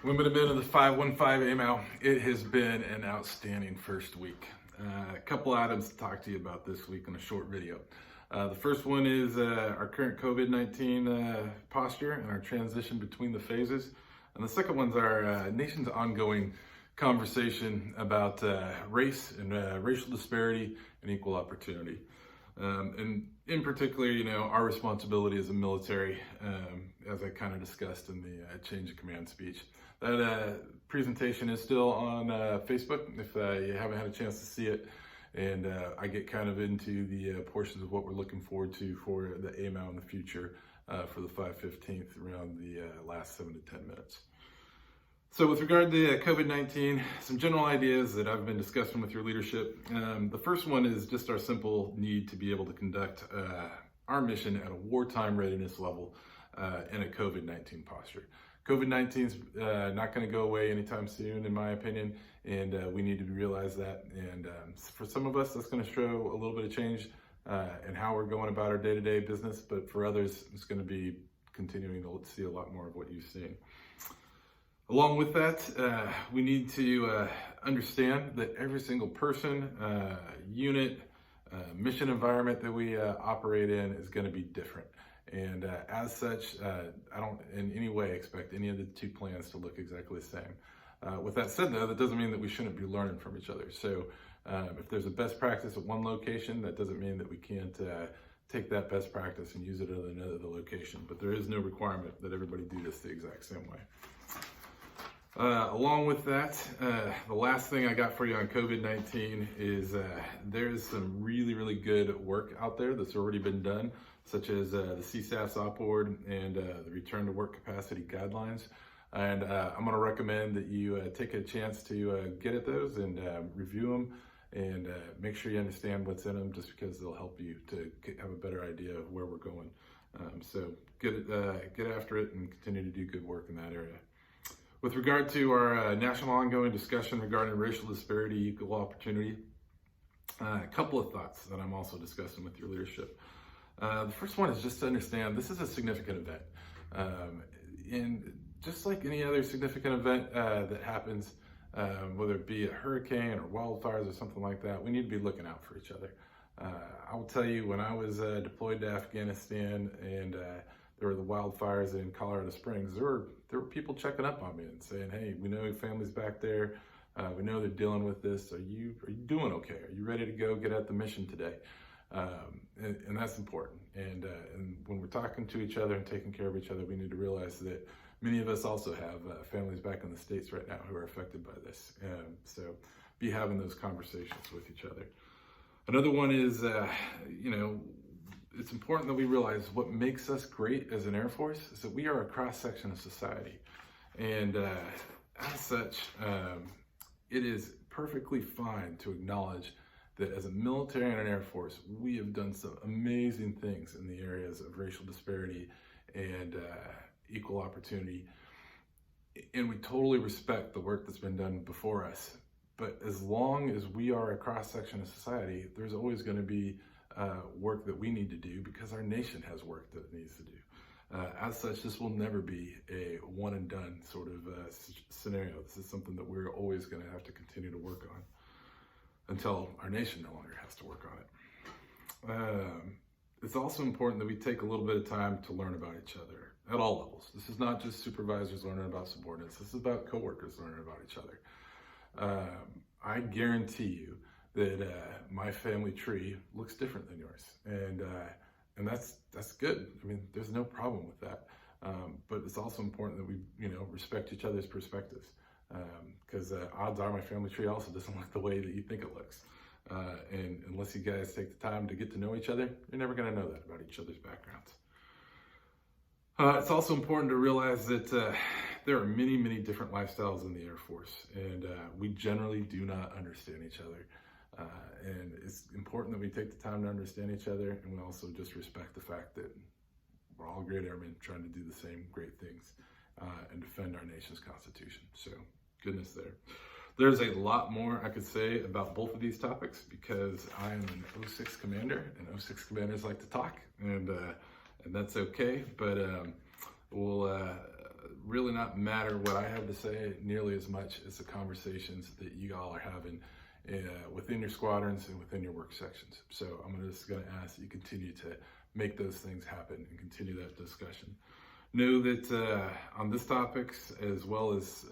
Women and men of the 515 AMAL, it has been an outstanding first week. A couple items to talk to you about this week in a short video. The first one is our current COVID-19 posture and our transition between the phases. And the second one's our nation's ongoing conversation about race and racial disparity and equal opportunity. And in particular, our responsibility as a military, as I kind of discussed in the change of command speech. That presentation is still on Facebook if you haven't had a chance to see it. And I get kind of into the portions of what we're looking forward to for the AMAL in the future for the 515th around the last 7 to 10 minutes. So with regard to COVID-19, some general ideas that I've been discussing with your leadership. The first one is just our simple need to be able to conduct our mission at a wartime readiness level in a COVID-19 posture. COVID-19 is not going to go away anytime soon, in my opinion, and we need to realize that. And for some of us, that's going to show a little bit of change in how we're going about our day-to-day business, but for others, it's going to be continuing to see a lot more of what you've seen. Along with that, we need to understand that every single person, unit, mission environment that we operate in is going to be different. And as such, I don't in any way expect any of the two plans to look exactly the same. With that said, though, that doesn't mean that we shouldn't be learning from each other. So if there's a best practice at one location, that doesn't mean that we can't take that best practice and use it at another location. But there is no requirement that everybody do this the exact same way. Along with that, the last thing I got for you on COVID-19 is there's some really, really good work out there that's already been done, such as the CSAF's op board and the return to work capacity guidelines. And I'm going to recommend that you take a chance to get at those and review them and make sure you understand what's in them, just because they'll help you to have a better idea of where we're going. So get after it and continue to do good work in that area. With regard to our national ongoing discussion regarding racial disparity, equal opportunity, a couple of thoughts that I'm also discussing with your leadership. The first one is just to understand this is a significant event. And just like any other significant event that happens, whether it be a hurricane or wildfires or something like that, we need to be looking out for each other. I will tell you, when I was deployed to Afghanistan and there were the wildfires in Colorado Springs, there were people checking up on me and saying, hey, we know your family's back there. We know they're dealing with this. Are you doing okay? Are you ready to go get at the mission today? And that's important. And when we're talking to each other and taking care of each other, we need to realize that many of us also have families back in the States right now who are affected by this. So be having those conversations with each other. Another one is, it's important that we realize what makes us great as an Air Force is that we are a cross-section of society. And as such, it is perfectly fine to acknowledge that as a military and an Air Force, we have done some amazing things in the areas of racial disparity and equal opportunity. And we totally respect the work that's been done before us. But as long as we are a cross-section of society, there's always going to be work that we need to do because our nation has work that it needs to do. As such, this will never be a one and done sort of scenario. This is something that we're always going to have to continue to work on until our nation no longer has to work on it. It's also important that we take a little bit of time to learn about each other at all levels. This is not just supervisors learning about subordinates. This is about coworkers learning about each other. I guarantee you that my family tree looks different than yours, and that's good. I mean, there's no problem with that. But it's also important that we respect each other's perspectives, because odds are my family tree also doesn't look the way that you think it looks. And unless you guys take the time to get to know each other, you're never going to know that about each other's backgrounds. It's also important to realize that there are many, many different lifestyles in the Air Force, and we generally do not understand each other. And it's important that we take the time to understand each other, and we also just respect the fact that we're all great airmen trying to do the same great things and defend our nation's Constitution. So, goodness there. There's a lot more I could say about both of these topics because I am an 06 commander, and 06 commanders like to talk, and that's okay. But we'll really not matter what I have to say nearly as much as the conversations that you all are having within your squadrons and within your work sections. So I'm just going to ask that you continue to make those things happen and continue that discussion. Know that on this topics, as well as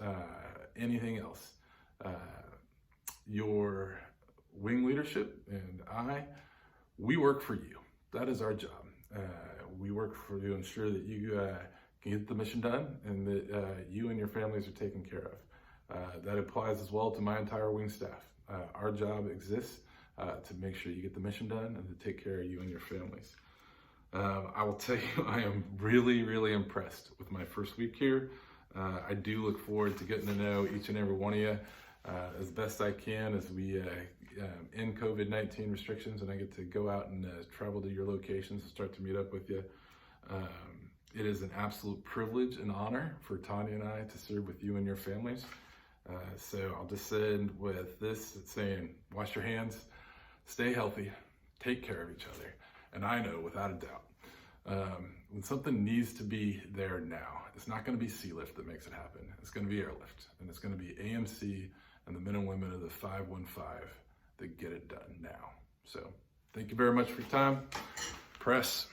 anything else, your wing leadership and we work for you. That is our job. We work to ensure that you can get the mission done and that you and your families are taken care of. That applies as well to my entire wing staff. Our job exists to make sure you get the mission done and to take care of you and your families. I will tell you, I am really, really impressed with my first week here. I do look forward to getting to know each and every one of you as best I can as we end COVID-19 restrictions and I get to go out and travel to your locations and start to meet up with you. It is an absolute privilege and honor for Tanya and I to serve with you and your families. So I'll just end with this saying, wash your hands, stay healthy, take care of each other. And I know without a doubt, when something needs to be there now, it's not going to be sea lift that makes it happen. It's going to be airlift, and it's going to be AMC and the men and women of the 515 that get it done now. So thank you very much for your time. Press.